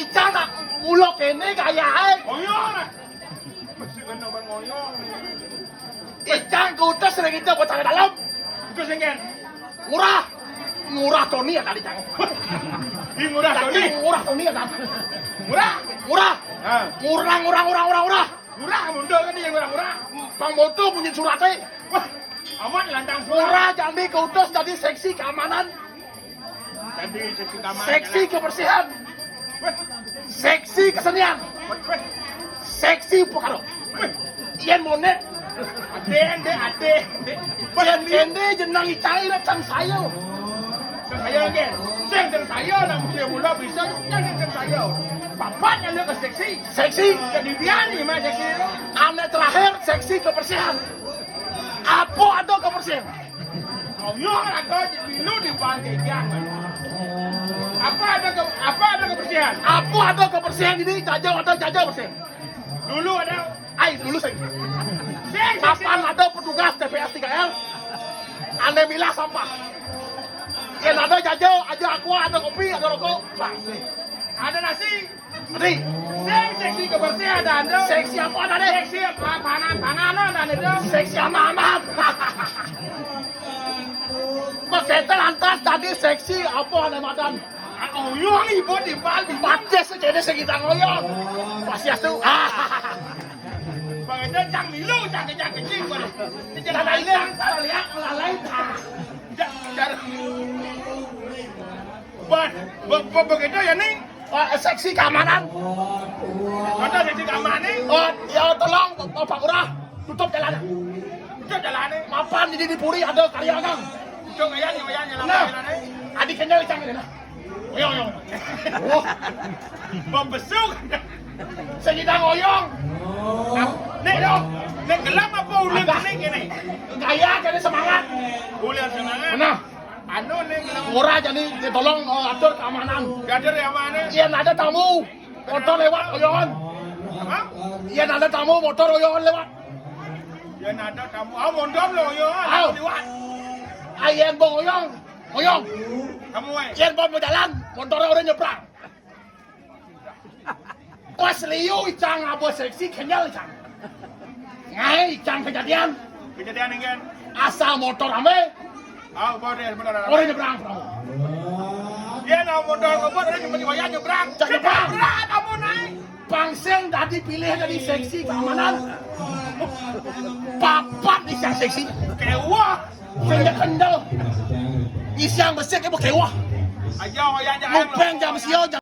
Icang nak ngulok kene kayae. Ngoyong lah. Mesti kena bang ngoyong. Icang kutus sering itu buat cari dalam. Itu singen. Murah Tony ya tadi Cang. Di murah Tony. Murah Tony ya Cang. Murah. Murah. Murah mundur kan dia murah. Bang Moto punya suratnya. Wah, aman lantang Murah jadi kutus jadi seksi keamanan. Jadi seksi kamar. Seksi kebersihan. Seksi kesenian. Seksi pokaro. Yen monet. Ade. Yen kende jenang icai lah Cang sayo. Saya kan. Saya nak mula bisa jangan saya. Bapaknya lu ke seksi. Seksi. Jadi biani mah seksi. Ane terakhir seksi kebersihan. Apa ada kebersihan? Ngoyong atau lu dipanggil jangan. Apa ada kebersihan? Apa ada kebersihan ini? Jajau bersih. Dulu ada. Dulu saya. Kapan ada petugas TPS 3L? Ane milah sampah. Yang ada jajau, aja aqua, ada kopi, ada rokok. Ada nasi. Tadi. Seksi kebersihan ada. Seksi apa ada deh? Seksi pangan ada itu. Seksi amat. Mas Center lantas tadi seksi apa ada madan? Ngoyong ibu di Bali. Paces jadi sekitar ngoyong. Pasti asu. Bagaimana cang milu cang kecil boleh. Tidak ada ini yang saya lihat melalui. Begitu ya nih. Seksi keamanan. Ada seksi keamanan nih. Ya tolong Pak Lurah tutup jalan. Tutup jalan nih. Mapan di Puri ada karya kang. Tutup kayaknya Nah, adik kenyal cang ini nah. Oyong. Oh, membesuk. sekitar ngoyong. Nek gelap apa ulang ini? Gaya jadi semangat. Ulang semangat. Nah, Anu nih gelap. murah jadi tolong atur keamanan. Gader yang mana? Iya ada tamu motor lewat oyongan. Apa? Iya ada tamu motor oyongan lewat. Ya ada kamu. Mondom loh yo. Lewat. Ayen bong oyong. Kamu weh. Yen bong mau jalan, motornya udah nyebrang. Pas liu Icang apa seksi kenyal Icang. Ngai Icang kejadian. Kejadian ini kan. Asal motor ame, Bener. orang nyebrang. Dia nak motor ngebut ada cuma wayang nyebrang. Nyebrang. Kamu naik. Pangseng tadi pilih jadi seksi keamanan. Papat isang seksi. Kewah. Kenya kendal. Isang besar kayak kewah. Ayo wayang jangan. Mupeng jam sio jam